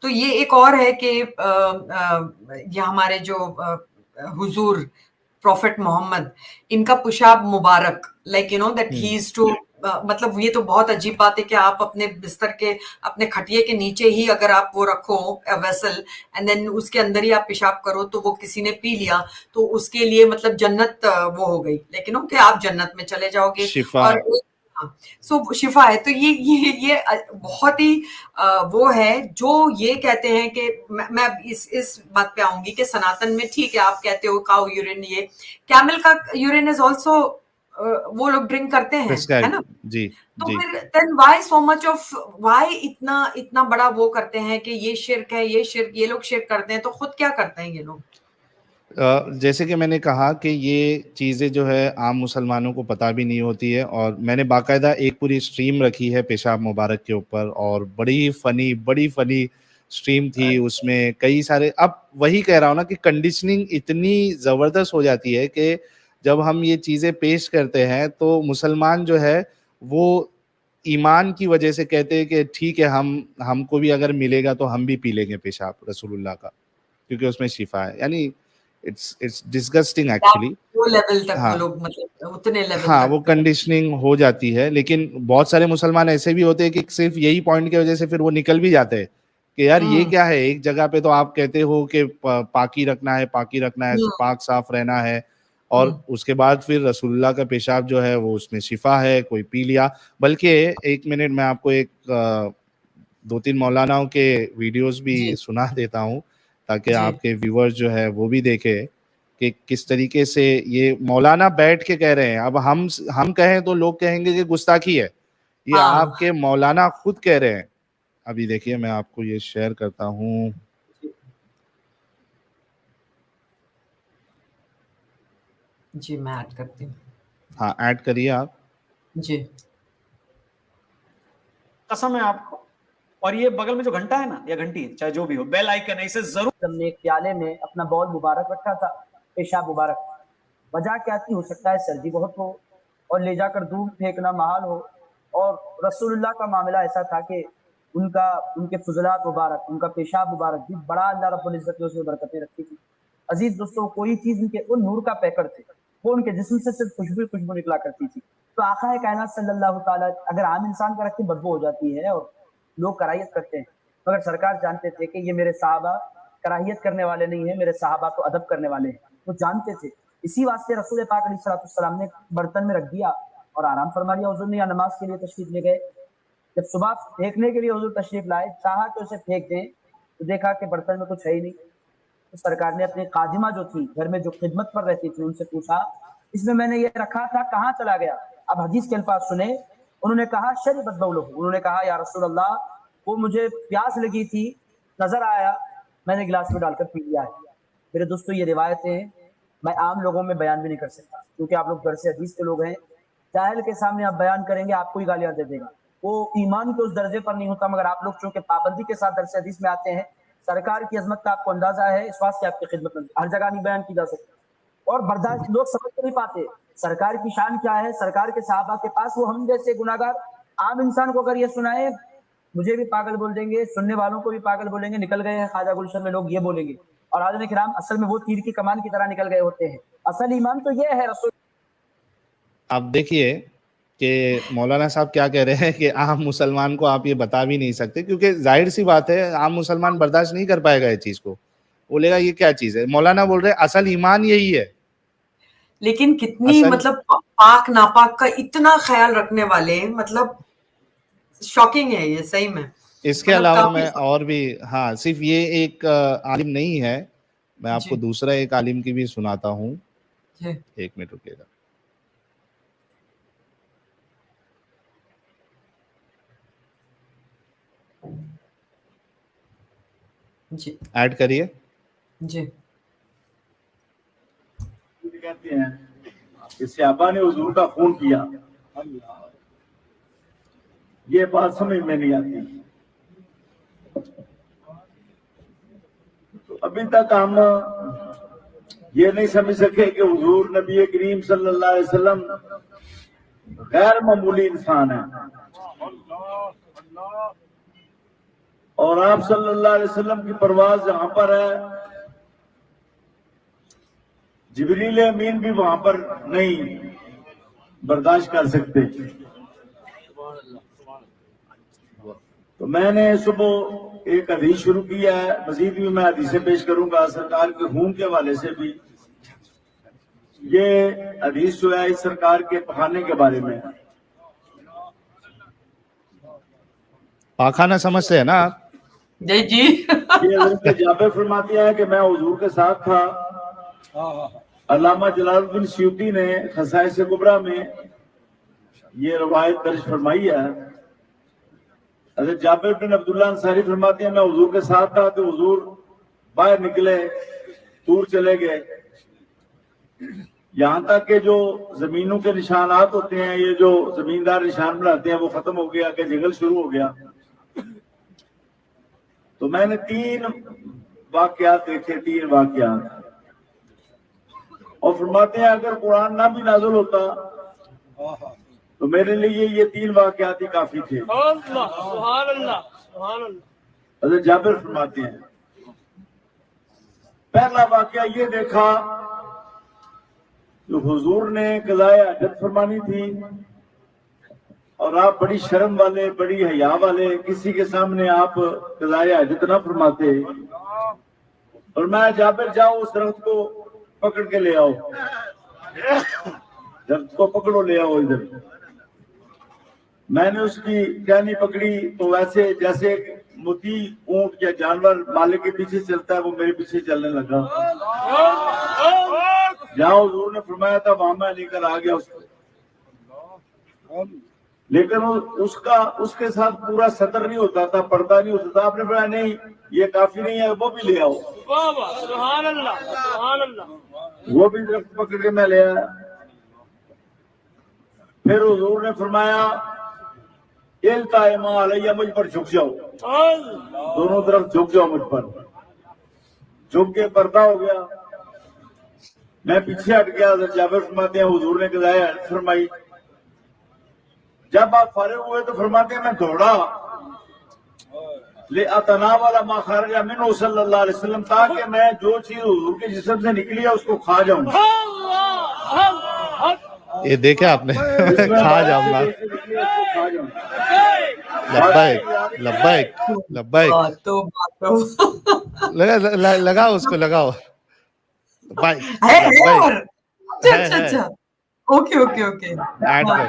तो ये एक और है कि ये हमारे जो हुजूर प्रॉफिट मोहम्मद, इनका पेशाब मुबारक, like you know that he is too, मतलब ये तो बहुत अजीब बात है कि आप अपने बिस्तर के, अपने खटिए के नीचे ही अगर आप वो रखो वेसल, एंड देन उसके अंदर ही आप पेशाब करो, तो वो किसी ने पी लिया तो उसके लिए मतलब जन्नत वो हो गई, लेकिन कि आप जन्नत में चले जाओगे। शिफा और सो शिफा है। तो ये बहुत ही वो है जो ये कहते हैं कि मैं इस बात पे आऊंगी कि सनातन में ठीक है, आप कहते हो काउ यूरिन, ये कैमल का यूरिन इज ऑल्सो वो लोग ड्रिंक करते हैं, है ना? जी तो जी। फिर then why so much of, why इतना इतना बड़ा वो करते हैं कि ये शिर्क है, ये शिर्क, ये लोग शिर्क करते हैं, तो खुद क्या करते हैं ये लोग? जैसे कि मैंने कहा कि ये चीज़ें जो है आम मुसलमानों को पता भी नहीं होती है, और मैंने बाकायदा एक पूरी स्ट्रीम रखी है पेशाब मुबारक के ऊपर, और बड़ी फनी स्ट्रीम थी। उसमें कई सारे, अब वही कह रहा हूँ ना कि कंडीशनिंग इतनी ज़बरदस्त हो जाती है कि जब हम ये चीज़ें पेश करते हैं तो मुसलमान जो है वो ईमान की वजह से कहते हैं कि ठीक है, हमको भी अगर मिलेगा तो हम भी पी लेंगे पेशाब रसूलुल्लाह का, क्योंकि उसमें शिफा है। यानी इट्स डिस्गस्टिंग एक्चुअली। वो लेवल तक वो हाँ लोग, मतलब उतने लेवल हाँ, वो तक। कंडीशनिंग हो जाती है, लेकिन बहुत सारे मुसलमान ऐसे भी होते हैं कि सिर्फ यही पॉइंट की वजह से फिर वो निकल भी जाते हैं कि यार ये हम्म क्या है, एक जगह पे तो आप कहते हो कि पाकी रखना है, हम्म पाक साफ रहना है, और हम्म उसके बाद फिर रसूलुल्लाह का पेशाब जो है वो उसमें शिफा है, कोई पी लिया। बल्कि एक मिनट मैं आपको एक दो तीन मौलानाओं के वीडियोस भी जी सुना देता हूँ, ताकि जी आपके व्यूअर्स जो है वो भी देखें कि किस तरीके से ये मौलाना बैठ के कह रहे हैं। अब हम कहें तो लोग कहेंगे कि गुस्ताखी है, ये हाँ आपके मौलाना खुद कह रहे हैं। अभी देखिए, मैं आपको ये शेयर करता हूँ। जी मैं ऐड करती हूँ। हाँ, ऐड करिए आप। जी कसम है आपको। और ये बगल में जो घंटा है ना, या घंटी चाहे जो भी हो, बेल आइकन है, इसे जरूर। हमने एक प्याले में अपना बॉल मुबारक रखा था, पेशाब मुबारक। वजह क्या थी? हो सकता है सर्दी बहुत हो और ले जाकर दूर फेंकना महाल हो, और रसूलुल्लाह का मामला ऐसा था कि उनके फुजलात मुबारक, उनका पेशाब मुबारक भी बड़ा अल्लाह रब्बुल इज्जत ने उसमें बरकतें रखी थी। अजीज दोस्तों, कोई चीज उनके वो नूर का पैकर थे, वो उनके जिस्म से सिर्फ खुशबू निकला करती थी। तो आका है कायनात सल्लल्लाहु ताला, अगर आम इंसान का रख के बदबू हो जाती है और लोग कराहियत करते हैं, मगर सरकार जानते थे कि ये मेरे साहबा कराहियत करने वाले नहीं है, मेरे साहबा तो अदब करने वाले हैं, वो जानते थे। इसी वास्ते रसूल पाक अलैहिस्सलाम ने बर्तन में रख दिया और आराम फरमा लिया। हुजूर ने या नमाज के लिए तशरीफ ले गए, जब सुबह फेंकने के लिए हुजूर तशरीफ लाए, चाहा कि उसे फेंक दें, तो देखा कि बर्तन में कुछ है ही नहीं। तो सरकार ने अपनी काजिमा जो थी घर में, जो खिदमत पर रहती थी, उनसे पूछा, इसमें मैंने ये रखा था, कहाँ चला गया? अब हदीस के अल्फाज सुने। उन्होंने कहा शरीबत बौलहू, उन्होंने कहा या रसूल अल्लाह, वो मुझे प्यास लगी थी, नजर आया, मैंने गिलास में डालकर पी लिया है। मेरे दोस्तों, ये रिवायतें मैं आम लोगों में बयान भी नहीं कर सकता, क्योंकि आप लोग घर से हदीस के लोग हैं। जाहिल के सामने आप बयान करेंगे, आपको ही गालियां दे देगा, वो ईमान के उस दर्जे पर नहीं होता। मगर आप लोग चूंकि पाबंदी के साथ दरस हदीस में आते हैं, सरकार की अजमत का आपको अंदाजा है, इस वास्ते आपकी खिदमत में हर जगह नहीं बयान की जा सकती, और बर्दाश्त लोग समझ नहीं पाते सरकार की शान क्या है। सरकार के साहबा के पास वो हम जैसे गुनाहगार आम इंसान को अगर ये सुनाए, मुझे भी पागल बोल देंगे, सुनने वालों को भी पागल बोलेंगे, निकल गए हैं ख्वाजा गुलशन में लोग, ये बोलेंगे। और आदम किराम असल में वो तीर की कमान की तरह निकल गए होते हैं। असल ईमान तो ये है रसूल। अब देखिए कि मौलाना साहब क्या कह रहे हैं कि आम मुसलमान को आप ये बता भी नहीं सकते, क्योंकि जाहिर सी बात है आम मुसलमान बर्दाश्त नहीं कर पाएगा ये चीज को, बोलेगा ये क्या चीज है। मौलाना बोल रहे हैं असल ईमान यही है। लेकिन कितनी असल मतलब पाक नापाक का इतना ख्याल रखने वाले, मतलब शॉकिंग है ये सही में, इसके मतलब अलावा काफी। मैं और भी, हाँ, सिर्फ ये एक आलिम नहीं है, मैं आपको जी दूसरा एक आलिम की भी सुनाता हूँ। जी एक मिनट रुकिएगा। जी ऐड करिए। जी कहते हैं कि सहाबा ने हुजूर का खून किया, ये बात समझ में नहीं आती। तो अभी तक हम ये नहीं समझ सके कि हुजूर नबी करीम सल्लल्लाहु अलैहि वसल्लम गैर मामूली इंसान है, और आप सल्लल्लाहु अलैहि वसल्लम की परवाज जहां पर है, जिब्रील अमीन भी वहां पर नहीं बर्दाश्त कर सकते। तो मैंने सुबह एक हदीस शुरू किया है, मजीद भी मैं हदीसें पेश करूंगा सरकार के खून के हवाले से भी। ये हदीस जो है इस सरकार के पखाने के बारे में। पाखाना समझते हैं ना आप? जय जी। ये हजरत जाबिर फरमाते हैं कि मैं हुजूर के साथ था। अल्लामा जलालुद्दीन सयूती ने खसाइस कुबरा में ये रवायत दर्ज फरमाई है। हजरत जाबिर बिन अब्दुल्लाह अंसारी फरमाते हैं मैं हुजूर के साथ था तो हुजूर बाहर निकले, दूर चले गए, यहाँ तक के जो जमीनों के निशानात होते हैं, ये जो जमींदार निशान बनाते हैं, वो खत्म हो गया, कि जंगल शुरू हो गया। तो मैंने 3 वाकयात देखे, 3 वाकयात, और फरमाते हैं अगर कुरान ना भी नाज़िल होता तो मेरे लिए ये 3 वाकयात ही काफी थे। हज़रत जाबिर फरमाते हैं पहला वाकया ये देखा जो हुजूर ने कज़ाए हाजत फरमानी थी, और आप बड़ी शर्म वाले, बड़ी हया वाले, किसी के सामने आप कज़ाए हाजत ना फरमाते, और मैं जाबिर जाओ उस दरख्त को पकड़ के ले आओ, दरख्त को पकड़ो ले आओ इधर। मैंने उसकी टहनी पकड़ी तो वैसे जैसे मुती ऊंट या जानवर मालिक के पीछे चलता है, वो मेरे पीछे चलने लगा। जहां हुजूर ने फरमाया था वहां मैं लेकर आ गया उसको, लेकिन उसका उसके साथ पूरा सतर नहीं होता था, पर्दा नहीं होता था। आपने बोला नहीं ये काफी नहीं है, वो भी ले आओ। वो भी दरख्त पकड़ के मैं ले आया। फिर हुजूर ने फरमाया इल्ताइमा अलैया, मुझ पर झुक जाओ, दोनों तरफ झुक जाओ मुझ पर। झुक के पर्दा हो गया, मैं पीछे हट गया। जाबिर फरमाते हैं हुजूर ने कज़ाए हाजत फरमाई। जब आप फारिग हुए तो फरमाते हैं मैं दौड़ा ले अतना वाला मा खरजा मिन्हु सल्लल्लाहु अलैहि वसल्लम, ताकि मैं जो चीज हुजूर के जिस्म से निकली है उसको खा जाऊं। ये देखे आपने? खा जाऊंगा। लब्बैक लब्बैक लब्बैक। लगा उसको, लगाओ। अच्छा ओके ओके ओके, ऐड कर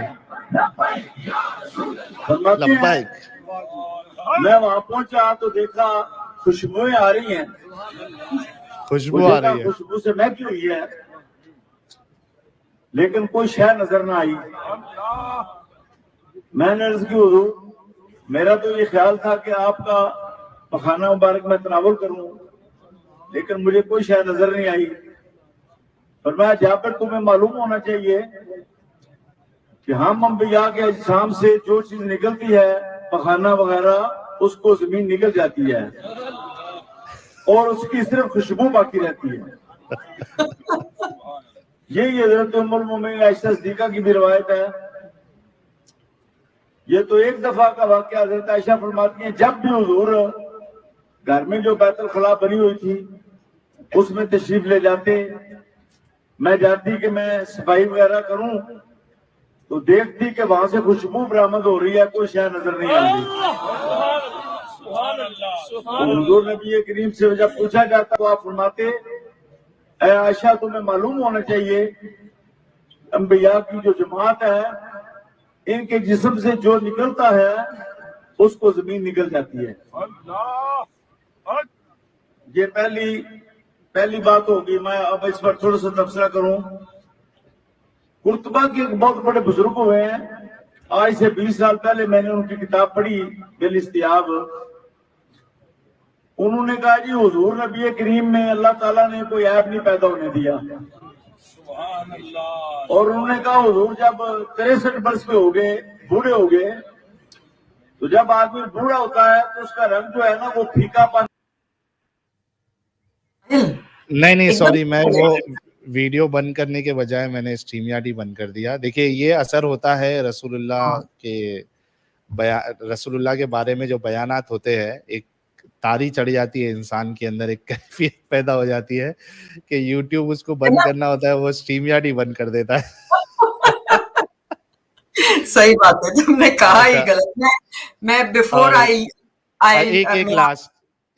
लब्बैक। मैं वहां पहुंचा तो देखा खुशबुएं आ रही हैं, खुशबू आ रही है, खुशबू से महकी हुई है, लेकिन कोई शय नजर ना आई। मैंने अर्ज की हुजूर मेरा तो ये ख्याल था कि आपका पखाना मुबारक मैं तनावुल करूं, लेकिन मुझे कोई शय नजर नहीं आई। और मैं जहां पर तुम्हें मालूम होना चाहिए कि हम अंबिया के अजसाम से जो चीज निकलती है पखाना वगैरह, उसको जमीन निकल जाती है और उसकी सिर्फ खुशबू बाकी रहती है। यही हज़रत उम्मुल मोमिनीन आयशा सिद्दीक़ा की भी रिवायत है। ये तो एक दफा का वाकया। हज़रत आयशा फरमाती हैं जब भी हुजूर घर में जो बैतुल खला बनी हुई थी उसमें तशरीफ ले जाते, मैं जाती कि मैं सफाई वगैरह करूं तो देखती कि वहां से खुशबू बरामद हो रही है, कोई शय नजर नहीं आ रही। हुजूर नबी करीम से जब पूछा जाता तो आप फरमाते ऐ आयशा तुम्हें मालूम होना चाहिए अंबिया की जो जमात है इनके जिस्म से जो निकलता है उसको जमीन निकल जाती है। ये पहली बात होगी। मैं अब इस पर थोड़ा सा तबसरा करूं। कुर्तबा के एक बहुत बड़े बुजुर्ग हुए हैं, आज से 20 साल पहले मैंने उनकी किताब पढ़ी बिल इस्तियाब। उन्होंने कहा जी हुजूर नबी करीम में अल्लाह ताला ने कोई ऐब नहीं पैदा होने दिया। और उन्होंने कहा हुजूर जब 63 वर्ष के हो गए, बूढ़े हो गए, तो जब आदमी बूढ़ा होता है तो उसका रंग जो है ना वो फीकापन। नहीं सॉरी, मैं वो वीडियो बंद करने के बजाय मैंने स्ट्रीमयार्ड ही बंद कर दिया। देखिए ये असर होता है रसूलुल्लाह के बारे में जो बयानात होते हैं, एक तारी चढ़ जाती है इंसान के अंदर, एक कैफियत पैदा हो जाती है कि यूट्यूब उसको बंद करना होता है, वो StreamYard ही बंद कर देता है। सही बात है, तुमने कहा ही अच्छा। गलत। मैं बिफोर और आई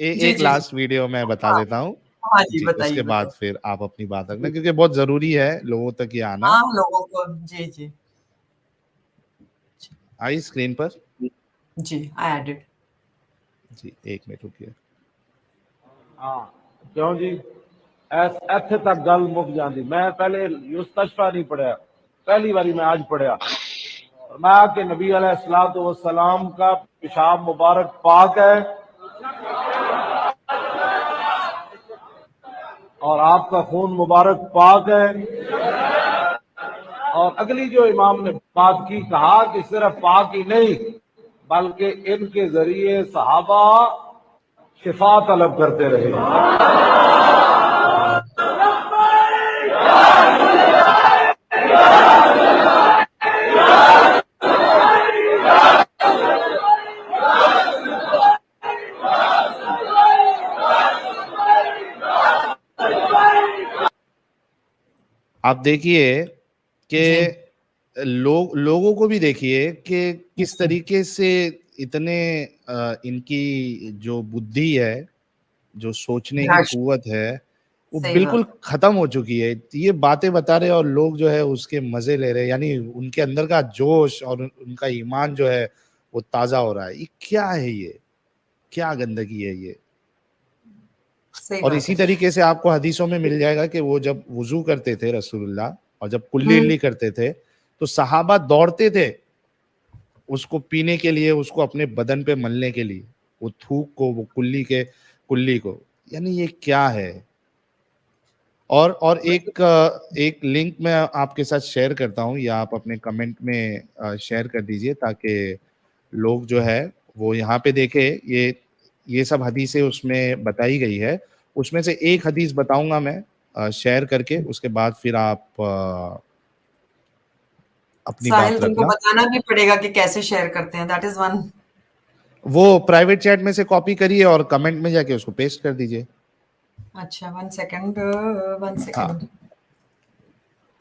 एक लास्ट वीडियो मैं बता हाँ, देता हूँ हाँ जी, जी, बताइए उसके बाद बताइए। फिर आप अपनी बात रखना, क्योंकि बहुत जरूरी है लोगों तक ये आना। हाँ, लोगों को जी जी आई स्क्रीन पर जी, आई एडेड। जी, 1 मिनट रुकिए। हाँ क्यों जी, ਇੱਥੇ ਤੱਕ ਗੱਲ ਮੁੱਕ ਜਾਂਦੀ। मैं पहले युस्तशफा नहीं पढ़ा, पहली बारी मैं आज पढ़ा। मैं कि नबी अलैहिस्सलातु वस्सलाम का पेशाब मुबारक पाक है और आपका खून मुबारक पाक है। और अगली जो इमाम ने बात की, कहा कि सिर्फ पाक ही नहीं बल्कि इनके जरिए सहाबा शिफा तलब करते रहे। आप देखिए कि जी। लोगों को भी देखिए कि किस तरीके से इतने इनकी जो बुद्धि है, जो सोचने की भ्रष्ट, कुव्वत है, वो सही बिल्कुल बात। खत्म हो चुकी है। ये बातें बता रहे हैं और लोग जो है उसके मजे ले रहे हैं, यानी उनके अंदर का जोश और उनका ईमान जो है वो ताजा हो रहा है। ये क्या है, ये क्या गंदगी है ये? सही और बात इसी है। तरीके से आपको हदीसों में मिल जाएगा कि वो जब वुजू करते थे रसूलुल्लाह, और जब कुल्ली करते थे तो सहाबा दौड़ते थे उसको पीने के लिए, उसको अपने बदन पे मलने के लिए, वो थूक को, वो कुल्ली को। यानी ये क्या है? और एक लिंक मैं आपके साथ शेयर करता हूँ, या आप अपने कमेंट में शेयर कर दीजिए ताकि लोग जो है वो यहाँ पे देखे। ये सब हदीसें उसमें बताई गई है, उसमें से एक हदीस बताऊंगा मैं शेयर करके, उसके बाद फिर आप अपनी साहिल, बात तुमको रखना। बताना भी पड़ेगा कि कैसे शेयर करते हैं, दैट इज वन। वो प्राइवेट चैट में से कॉपी करिए और कमेंट में जाके उसको पेस्ट कर दीजिए। अच्छा, वन सेकंड हाँ,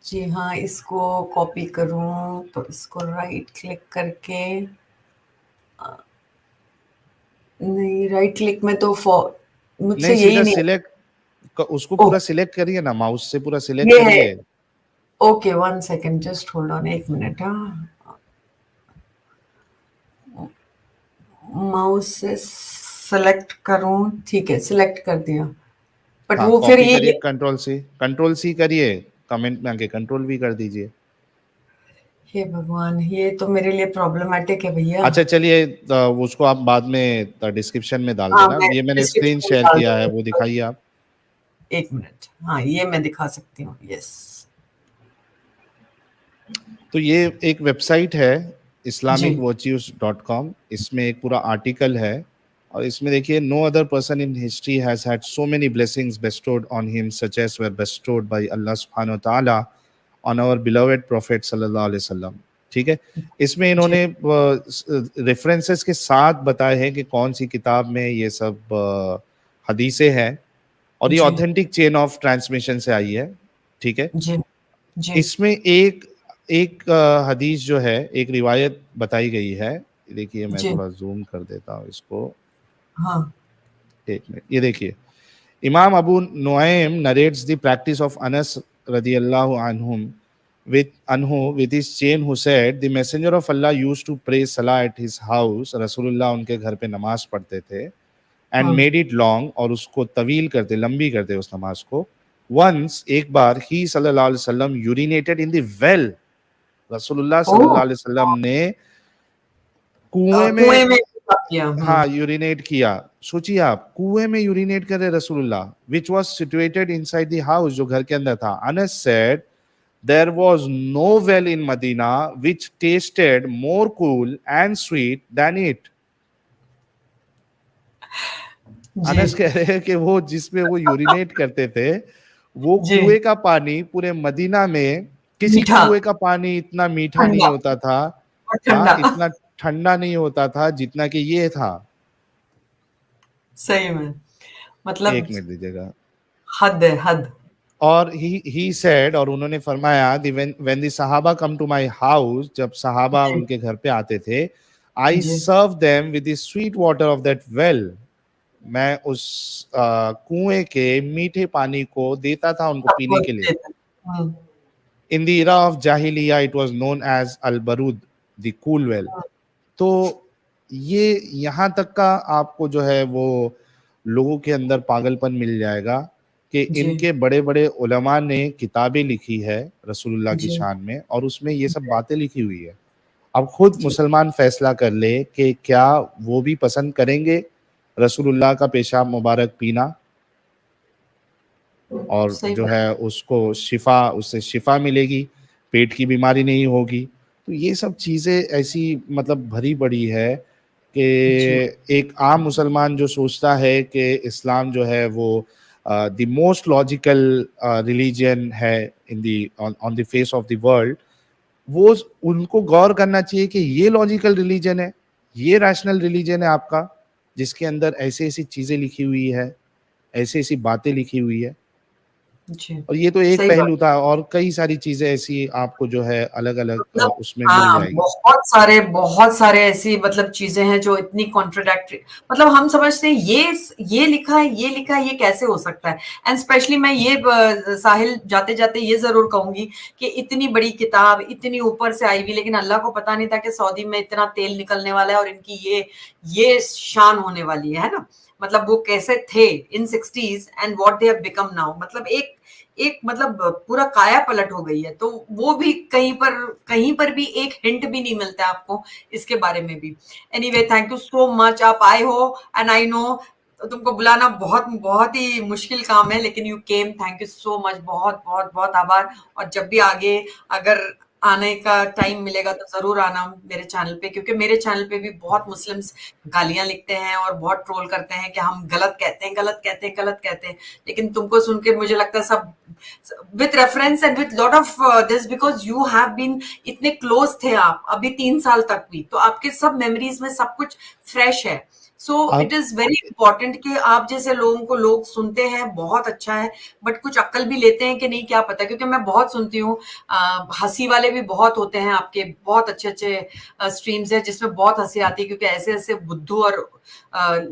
जी हाँ, इसको कॉपी करूं तो इसको राइट क्लिक करके, नहीं राइट क्लिक में तो मुझसे नहीं, यही सीधा नहीं। उसको ओ, पूरा सिलेक्ट करिए ना, माउस से पूरा सिलेक्ट ये है। करिए। Okay, one second, just hold on, एक मिनट। माउस से सेलेक्ट करूं, ठीक है, सिलेक्ट कर दिया, बट हाँ, वो फिर कॉपी करिए, ये कंट्रोल सी करिए, कमेंट में आके कंट्रोल भी कर दीजिए। हे भगवान, ये तो मेरे लिए प्रॉब्लमेटिक है भैया। अच्छा चलिए, उसको आप बाद में डिस्क्रिप्शन में डाल हाँ, देना। मैं ये मैंने स्क्रीन डिस्क्रिप्शन में शेयर डाल किया है, दूंगी। वो दिखाइए आप। एक मिनट, हाँ ये मैं दिखा सकती हूँ, यस। तो ये एक वेबसाइट है जी islamicvirtues.com, इसमें एक पूरा आर्टिकल है, और इसमें देखिए, no other person in history has had so many blessings bestowed on him such as were bestowed by Allah सुब्हानहू व तआला ऑन आवर बिलोवेड प्रॉफिट सल्लल्लाहु अलैहि वसल्लम। ठीक है, इसमें जी इन्होंने रेफरेंसेस के साथ बताए हैं कि कौन सी किताब में ये सब हदीसें हैं, और ये जी ऑथेंटिक चेन ऑफ ट्रांसमिशन से आई है। ठीक है, जी जी इसमें एक हदीस जो है, एक रिवायत बताई गई है। देखिए, मैं जी, थोड़ा जूम कर देता हूँ इसको, हाँ एक मिनट। ये देखिए, Imam Abu Nuaim narrates the practice of Anas रदियल्लाहु anhu with his chain, who said the messenger of Allah used to pray salah at his house। रसूलुल्लाह उनके घर पे नमाज पढ़ते थे, एंड मेड इट लॉन्ग, और उसको तवील करते, लंबी करते उस नमाज को। वंस, एक बार, ही सल्लल्लाहु अलैहि वसल्लम यूरिनेटेड इन द वेल, रसूलुल्लाह ओ, सल्लल्लाहु अलैहि वसल्लम ने कुएं कुएं में, में किया। हाँ, यूरिनेट किया। सोचिए आप, कुएं में यूरिनेट करे रसूलुल्लाह, which was situated inside the house, जो घर के अंदर था। Anas said there was no well in Medina which tasted more cool and sweet than it. जी अनस कह रहे हैं कि वो जिसमें वो यूरिनेट करते थे, वो जी, कुएं का पानी पूरे मदीना में किसी मीठा, कुएं का पानी इतना मीठा नहीं ठंडा होता था, और हाँ, ठंडा। इतना ठंडा नहीं होता था जितना कि ये था। सही में मतलब एक मिनट दीजिएगा। हद है, हद। और ही सेड, और उन्होंने फरमाया, व्हेन द सहाबा कम टू माय हाउस, जब सहाबा जी, उनके घर पे आते थे, आई जी। Serve them with the sweet water of that well, मैं उस कुएं के मीठे पानी को देता था उनको सबको पीने के लिए। देते। हुँ, in the era of jahiliya it was known as al barud, the cool well। हुँ, तो ये यहाँ तक का आपको जो है वो लोगों के अंदर पागलपन मिल जाएगा कि जी, इनके बड़े बड़े उलमा ने किताबें लिखी है रसूलुल्लाह की जी, शान में, और उसमें ये सब बातें लिखी हुई है। अब खुद जी। मुसलमान फैसला कर ले कि क्या वो भी पसंद करेंगे रसूलुल्लाह का पेशाब मुबारक पीना, और सही जो बात। है उसको शिफा, उससे शिफा मिलेगी, पेट की बीमारी नहीं होगी। तो ये सब चीज़ें ऐसी मतलब भरी पड़ी है कि जी, एक आम मुसलमान जो सोचता है कि इस्लाम जो है वो द मोस्ट लॉजिकल रिलीजन है in the on the face of the world, वो उनको गौर करना चाहिए कि ये लॉजिकल रिलीजन है, ये रैशनल रिलीजन है आपका, जिसके अंदर ऐसी-ऐसी चीज़ें लिखी हुई है, ऐसी-ऐसी बातें लिखी हुई है। जी। और ये तो एक सही बात। पहलू था, और कई सारी चीज़ें ऐसी आपको जो है अलग-अलग मतलब उसमें मिल हाँ, जाएगी। बहुत सारे ऐसी मतलब चीज़ें हैं जो इतनी कॉन्ट्राडिक्टरी, मतलब हम समझते हैं ये लिखा है, ये लिखा है, ये कैसे हो सकता है? एंड स्पेशली मैं ये साहिल जाते-जाते ये ज़रूर कहूँगी कि इतनी बड़ी किताब, इतनी ऊपर से आई हुई, लेकिन अल्लाह को पता नहीं था कि सऊदी में इतना तेल निकलने वाला है और इनकी ये शान होने वाली है ना? मतलब वो कैसे थे इन 60s and what they have become now, मतलब एक एक मतलब पूरा काया पलट हो गई है। तो वो भी कहीं पर भी एक हिंट भी नहीं मिलता है आपको इसके बारे में भी। Anyway thank you so much, आप आए हो एंड आई नो तुमको बुलाना बहुत बहुत ही मुश्किल काम है, लेकिन you came, thank you so much, बहुत बहुत बहुत आभार। और जब भी आगे अगर आने का टाइम मिलेगा तो जरूर आना मेरे चैनल पे, क्योंकि मेरे चैनल पे भी बहुत मुस्लिम्स गालियां लिखते हैं और बहुत ट्रोल करते हैं कि हम गलत कहते हैं, गलत कहते हैं, गलत कहते हैं। लेकिन तुमको सुन के मुझे लगता है सब with reference and with lot of this, because you have been, इतने क्लोज थे आप अभी 3 साल तक भी, तो आपके सब मेमोरीज में सब कुछ फ्रेश है। सो इट अब इज वेरी इंपॉर्टेंट कि आप जैसे लोगों को लोग सुनते हैं, बहुत अच्छा है, बट कुछ अक्ल भी लेते हैं कि नहीं क्या पता, क्योंकि मैं बहुत सुनती हूँ, हंसी वाले भी बहुत होते हैं आपके, बहुत अच्छे अच्छे स्ट्रीम्स है जिसमें बहुत हंसी आती है, क्योंकि ऐसे ऐसे बुद्धू और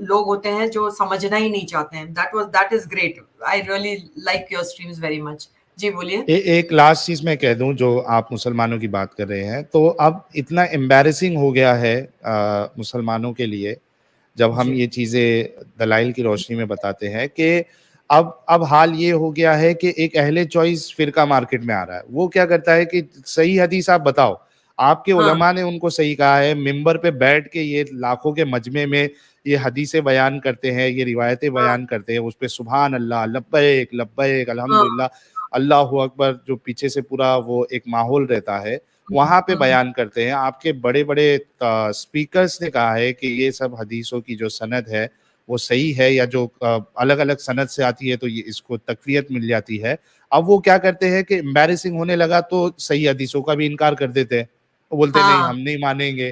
लोग होते हैं जो समझना ही नहीं चाहते हैं। That is great, I really like your streams very much. जी बोलिए। एक लास्ट चीज़ मैं कह दूं, जो आप मुसलमानों की बात कर रहे हैं, तो अब इतना एम्बैरेसिंग हो गया है मुसलमानों के लिए, जब हम जी ये चीज़ें दलाइल की रोशनी में बताते हैं कि अब हाल ये हो गया है कि एक अहले चॉइस फिरका मार्केट में आ रहा है। वो क्या करता है कि सही हदीस आप बताओ, आपके हाँ उलमा ने उनको सही कहा है, मिंबर पे बैठ के ये लाखों के मजमे में ये हदीसें बयान करते हैं, ये रिवायतें हाँ बयान करते हैं, उस पे सुभान अल्लाह, लब्बैक लब्बैक, हाँ। अल्हम्दुलिल्लाह, अल्लाहू अकबर, जो पीछे से पूरा वो एक माहौल रहता है, वहाँ पे हम्म, बयान करते हैं। आपके बड़े-बड़े स्पीकर्स ने कहा है कि ये सब हदीसों की जो सनद है, वो सही है, या जो अलग-अलग सनद से आती है तो ये इसको तक़वियत मिल जाती है। अब वो क्या करते हैं कि एम्बैरेसिंग होने लगा तो सही हदीसों का भी इनकार कर देते हैं। वो बोलते हैं नहीं हाँ हम नहीं मानेंगे,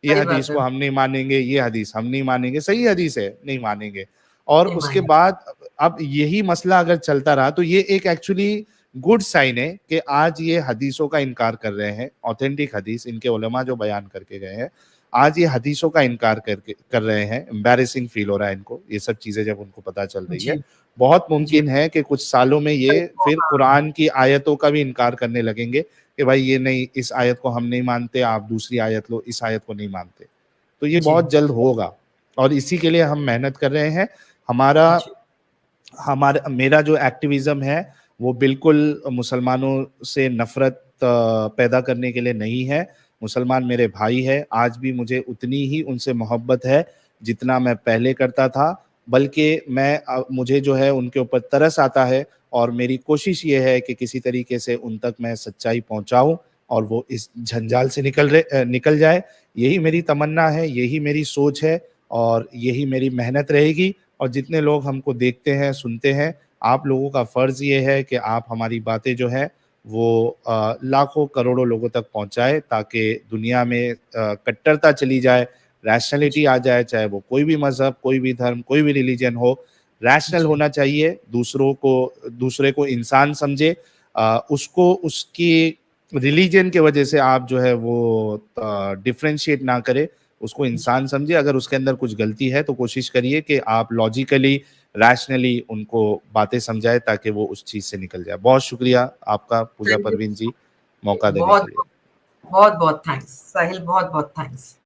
ये सही हदीस बात है, को हम नहीं मानेंगे, ये हदीस हम नहीं मानेंगे, सही हदीस है, नहीं मानेंगे। और नहीं उसके माने। बाद अब यही मसला अगर चलता रहा तो ये एक एक्चुअली गुड साइन है कि आज ये हदीसों का इनकार कर रहे हैं, ऑथेंटिक हदीस इनके उलमा जो बयान करके गए हैं, आज ये हदीसों का इनकार कर रहे हैं। एम्बैरेसिंग फील हो रहा है इनको, ये सब चीज़ें जब उनको पता चल रही है। जी बहुत जी। मुमकिन है कि कुछ सालों में ये फिर हाँ कुरान की आयतों का भी इनकार करने लगेंगे कि भाई ये नहीं, इस आयत को हम नहीं मानते, आप दूसरी आयत लो, इस आयत को नहीं मानते। तो ये जी बहुत जल्द होगा, और इसी के लिए हम मेहनत कर रहे हैं। हमारा जी हमारा मेरा जो एक्टिविज्म है वो बिल्कुल मुसलमानों से नफरत पैदा करने के लिए नहीं है। मुसलमान मेरे भाई है, आज भी मुझे उतनी ही उनसे मोहब्बत है जितना मैं पहले करता था, बल्कि मुझे जो है उनके ऊपर तरस आता है, और मेरी कोशिश ये है कि किसी तरीके से उन तक मैं सच्चाई पहुंचाऊं और वो इस झंझाल से निकल जाए। यही मेरी तमन्ना है, यही मेरी सोच है, और यही मेरी मेहनत रहेगी। और जितने लोग हमको देखते हैं, सुनते हैं, आप लोगों का फ़र्ज़ ये है कि आप हमारी बातें जो हैं वो लाखों करोड़ों लोगों तक पहुँचाएँ, ताकि दुनिया में कट्टरता चली जाए, रैशनैलिटी आ जाए, चाहे वो कोई भी मजहब, कोई भी धर्म, कोई भी रिलीजन हो, रैशनल होना चाहिए, दूसरे को इंसान समझे, उसको उसकी रिलीजन के वजह से आप जो है वो डिफरेंशिएट ना करे, उसको इंसान समझिए। अगर उसके अंदर कुछ गलती है तो कोशिश करिए कि आप लॉजिकली, रैशनली उनको बातें समझाएं ताकि वो उस चीज से निकल जाए। बहुत शुक्रिया आपका पूजा परवीन जी, मौका देने के लिए। बहुत बहुत थैंक्स साहिल, बहुत बहुत थैंक्स।